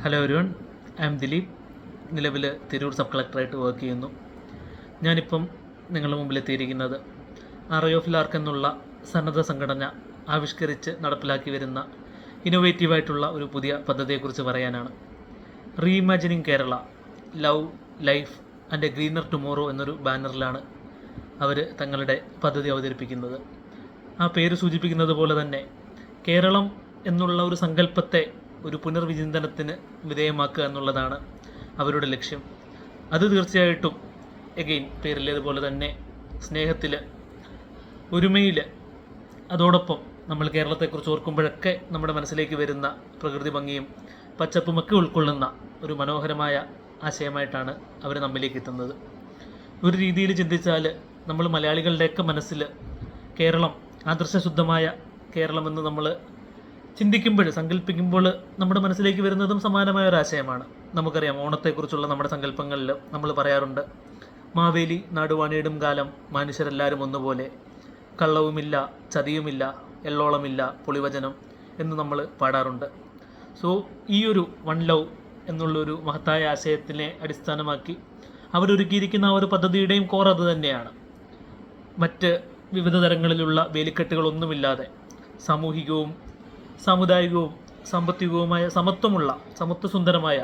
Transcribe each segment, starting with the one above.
Hello everyone, I am Dileep. നിലവിൽ Tirur sub കളക്ടറായിട്ട് work ചെയ്യുന്നു. ഞാനിപ്പം നിങ്ങളുടെ മുമ്പിൽ എത്തിയിരിക്കുന്നത് അറേ ഓഫ് ലാർക്ക് എന്നുള്ള സന്നദ്ധ സംഘടന ആവിഷ്കരിച്ച് നടപ്പിലാക്കി വരുന്ന ഇന്നോവേറ്റീവായിട്ടുള്ള ഒരു പുതിയ പദ്ധതിയെക്കുറിച്ച് പറയാനാണ്. Reimagining Kerala, love, life and a greener tomorrow എന്നൊരു ബാനറിലാണ് അവർ തങ്ങളുടെ പദ്ധതി അവതരിപ്പിക്കുന്നത്. ആ പേര് സൂചിപ്പിക്കുന്നത് പോലെ തന്നെ കേരളം എന്നുള്ള ഒരു സങ്കല്പത്തെ ഒരു പുനർവിചിന്തനത്തിന് വിധേയമാക്കുക എന്നുള്ളതാണ് അവരുടെ ലക്ഷ്യം. അത് തീർച്ചയായിട്ടും എഗെയിൻ പേരിലേതുപോലെ തന്നെ സ്നേഹത്തിൽ, ഒരുമയിൽ, അതോടൊപ്പം നമ്മൾ കേരളത്തെക്കുറിച്ച് ഓർക്കുമ്പോഴൊക്കെ നമ്മുടെ മനസ്സിലേക്ക് വരുന്ന പ്രകൃതി ഭംഗിയും പച്ചപ്പുമൊക്കെ ഉൾക്കൊള്ളുന്ന ഒരു മനോഹരമായ ആശയമായിട്ടാണ് അവർ നമ്മിലേക്ക് എത്തുന്നത്. ഒരു രീതിയിൽ ചിന്തിച്ചാൽ നമ്മൾ മലയാളികളുടെയൊക്കെ മനസ്സിൽ കേരളം, ആദർശശുദ്ധമായ കേരളമെന്ന് നമ്മൾ ചിന്തിക്കുമ്പോൾ, സങ്കല്പിക്കുമ്പോൾ നമ്മുടെ മനസ്സിലേക്ക് വരുന്നതും സമാനമായ ഒരു ആശയമാണ്. നമുക്കറിയാം, ഓണത്തെക്കുറിച്ചുള്ള നമ്മുടെ സങ്കല്പങ്ങളിൽ നമ്മൾ പറയാറുണ്ട്, മാവേലി നാടുവാണിയിടും കാലം മനുഷ്യരെല്ലാവരും ഒന്നുപോലെ, കള്ളവുമില്ല, ചതിയുമില്ല, എള്ളോളമില്ല, പൊളിവചനം എന്ന് നമ്മൾ പാടാറുണ്ട്. സോ ഈ ഒരു വൺ ലവ് എന്നുള്ളൊരു മഹത്തായ ആശയത്തിനെ അടിസ്ഥാനമാക്കി അവരൊരുക്കിയിരിക്കുന്ന ആ ഒരു പദ്ധതിയുടെയും കോർ അത് തന്നെയാണ്. മറ്റ് വിവിധ തരങ്ങളിലുള്ള വേലിക്കെട്ടുകളൊന്നുമില്ലാതെ സാമൂഹികവും സാമുദായികവും സാമ്പത്തികവുമായ സമത്വസുന്ദരമായ,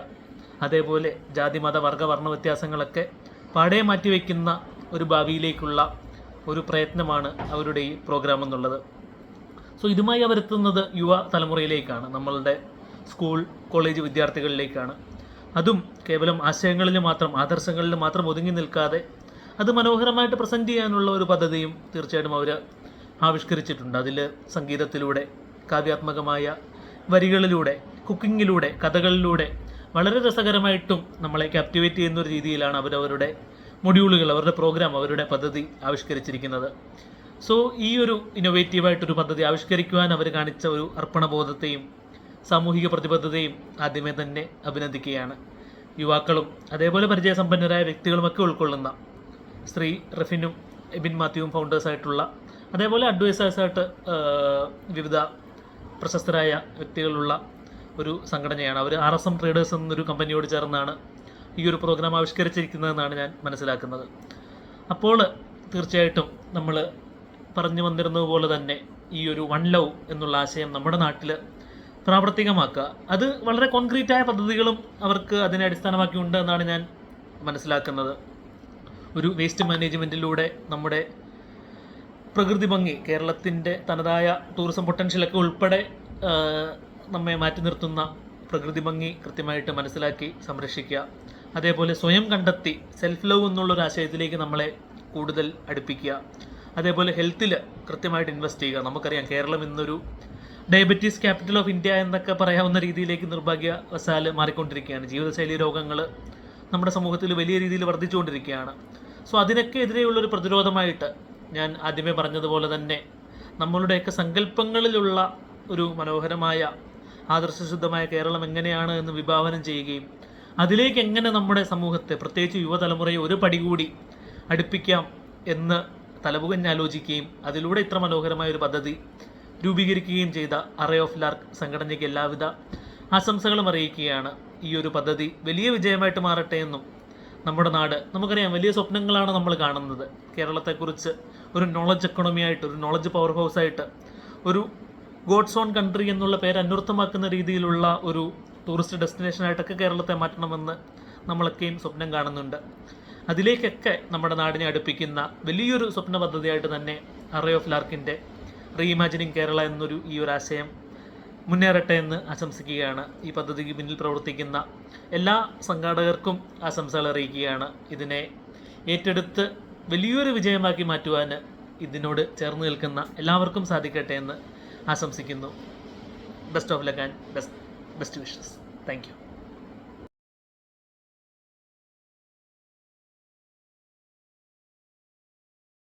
അതേപോലെ ജാതി മത വർഗ വർണ്ണ വ്യത്യാസങ്ങളൊക്കെ പാടെ മാറ്റിവെക്കുന്ന ഒരു ഭാവിയിലേക്കുള്ള ഒരു പ്രയത്നമാണ് അവരുടെ ഈ പ്രോഗ്രാം എന്നുള്ളത്. സോ ഇതുമായി അവരെത്തുന്നത് യുവ തലമുറയിലേക്കാണ്, നമ്മളുടെ സ്കൂൾ കോളേജ് വിദ്യാർത്ഥികളിലേക്കാണ്. അതും കേവലം ആശയങ്ങളിൽ മാത്രം, ആദർശങ്ങളിൽ മാത്രം ഒതുങ്ങി നിൽക്കാതെ അത് മനോഹരമായിട്ട് പ്രസൻറ്റ് ചെയ്യാനുള്ള ഒരു പദ്ധതിയും തീർച്ചയായിട്ടും അവർ ആവിഷ്കരിച്ചിട്ടുണ്ട്. അതിൽ സംഗീതത്തിലൂടെ, കാവ്യാത്മകമായ വരികളിലൂടെ, കുക്കിങ്ങിലൂടെ, കഥകളിലൂടെ വളരെ രസകരമായിട്ടും നമ്മളെ ക്യാപ്റ്റിവേറ്റ് ചെയ്യുന്ന ഒരു രീതിയിലാണ് അവരവരുടെ മൊഡ്യൂളുകൾ, അവരുടെ പ്രോഗ്രാം, അവരുടെ പദ്ധതി ആവിഷ്കരിച്ചിരിക്കുന്നത്. സോ ഈ ഒരു ഇന്നോവേറ്റീവായിട്ടൊരു പദ്ധതി ആവിഷ്കരിക്കുവാൻ അവർ കാണിച്ച ഒരു അർപ്പണബോധത്തെയും സാമൂഹിക പ്രതിബദ്ധതയും ആദ്യമേ തന്നെ അഭിനന്ദിക്കുകയാണ്. യുവാക്കളും അതേപോലെ പരിചയസമ്പന്നരായ വ്യക്തികളുമൊക്കെ ഉൾക്കൊള്ളുന്ന ശ്രീ റഫിനും എബിൻ മാത്യുവും ഫൗണ്ടേഴ്സായിട്ടുള്ള, അതേപോലെ അഡ്വൈസേഴ്സായിട്ട് വിവിധ പ്രശസ്തരായ വ്യക്തികളുള്ള ഒരു സംഘടനയാണ്. അവർ RSM ട്രേഡേഴ്സ് എന്നൊരു കമ്പനിയോട് ചേർന്നാണ് ഈ ഒരു പ്രോഗ്രാം ആവിഷ്കരിച്ചിരിക്കുന്നതെന്നാണ് ഞാൻ മനസ്സിലാക്കുന്നത്. അപ്പോൾ തീർച്ചയായിട്ടും നമ്മൾ പറഞ്ഞു വന്നിരുന്നത് പോലെ തന്നെ ഈ ഒരു വൺ ലവ് എന്നുള്ള ആശയം നമ്മുടെ നാട്ടിൽ പ്രാവർത്തികമാക്കുക, അത് വളരെ കോൺക്രീറ്റായ പദ്ധതികളും അവർക്ക് അതിനെ അടിസ്ഥാനമാക്കിയുണ്ട് എന്നാണ് ഞാൻ മനസ്സിലാക്കുന്നത്. ഒരു വേസ്റ്റ് മാനേജ്മെൻറ്റിലൂടെ നമ്മുടെ പ്രകൃതി ഭംഗി, കേരളത്തിൻ്റെ തനതായ ടൂറിസം പൊട്ടൻഷ്യലൊക്കെ ഉൾപ്പെടെ നമ്മെ മാറ്റി നിർത്തുന്ന പ്രകൃതി ഭംഗി കൃത്യമായിട്ട് മനസ്സിലാക്കി സംരക്ഷിക്കുക, അതേപോലെ സ്വയം കണ്ടെത്തി സെൽഫ് ലവ് എന്നുള്ളൊരു ആശയത്തിലേക്ക് നമ്മളെ കൂടുതൽ അടുപ്പിക്കുക, അതേപോലെ ഹെൽത്തിൽ കൃത്യമായിട്ട് ഇൻവെസ്റ്റ് ചെയ്യുക. നമുക്കറിയാം, കേരളം ഇന്നൊരു ഡയബറ്റീസ് ക്യാപിറ്റൽ ഓഫ് ഇന്ത്യ എന്നൊക്കെ പറയാവുന്ന രീതിയിലേക്ക് നിർഭാഗ്യവശാൽ മാറിക്കൊണ്ടിരിക്കുകയാണ്. ജീവിതശൈലി രോഗങ്ങൾ നമ്മുടെ സമൂഹത്തിൽ വലിയ രീതിയിൽ വർദ്ധിച്ചുകൊണ്ടിരിക്കുകയാണ്. സോ അതിനൊക്കെ എതിരെയുള്ളൊരു പ്രതിരോധമായിട്ട് ഞാൻ ആദ്യമേ പറഞ്ഞതുപോലെ തന്നെ നമ്മളുടെയൊക്കെ സങ്കല്പങ്ങളിലുള്ള ഒരു മനോഹരമായ ആദർശശുദ്ധമായ കേരളം എങ്ങനെയാണ് എന്ന് വിഭാവനം ചെയ്യുകയും അതിലേക്ക് എങ്ങനെ നമ്മുടെ സമൂഹത്തെ, പ്രത്യേകിച്ച് യുവതലമുറയെ ഒരു പടി കൂടി അടുപ്പിക്കാം എന്ന് തലപുകഞ്ഞാലോചിക്കുകയും അതിലൂടെ ഇത്ര മനോഹരമായ ഒരു പദ്ധതി രൂപീകരിക്കുകയും ചെയ്ത അറേ ഓഫ് ലാർക്ക് സംഘടനയ്ക്ക് എല്ലാവിധ ആശംസകളും അറിയിക്കുകയാണ്. ഈ ഒരു പദ്ധതി വലിയ വിജയമായിട്ട് മാറട്ടെ എന്നും നമ്മുടെ നാട്, നമുക്കറിയാം, വലിയ സ്വപ്നങ്ങളാണ് നമ്മൾ കാണുന്നത്. കേരളത്തെക്കുറിച്ച് ഒരു നോളജ് എക്കണോമി ആയിട്ട്, ഒരു നോളജ് പവർ ഹൗസായിട്ട്, ഒരു ഗോഡ്സ് ഓൺ കൺട്രി എന്നുള്ള പേര് അന്വർത്ഥമാക്കുന്ന രീതിയിലുള്ള ഒരു ടൂറിസ്റ്റ് ഡെസ്റ്റിനേഷനായിട്ടൊക്കെ കേരളത്തെ മാറ്റണമെന്ന് നമ്മളൊക്കെയും സ്വപ്നം കാണുന്നുണ്ട്. അതിലേക്കൊക്കെ നമ്മുടെ നാടിനെ അടുപ്പിക്കുന്ന വലിയൊരു സ്വപ്ന പദ്ധതിയായിട്ട് തന്നെ അറേ ഓഫ് ലാർക്കിൻ്റെ റീഇമാജിനിങ് കേരള എന്നൊരു ഈ ഒരു ആശയം മുന്നേറട്ടെ എന്ന് ആശംസിക്കുകയാണ്. ഈ പദ്ധതിക്ക് പിന്നിൽ പ്രവർത്തിക്കുന്ന എല്ലാ സംഘാടകർക്കും ആശംസകൾ അറിയിക്കുകയാണ്. ഇതിനെ ഏറ്റെടുത്ത് വലിയൊരു വിജയമാക്കി മാറ്റുവാൻ ഇതിനോട് ചേർന്ന് നിൽക്കുന്ന എല്ലാവർക്കും സാധിക്കട്ടെ എന്ന് ആശംസിക്കുന്നു. Best of luck and best wishes. Thank you.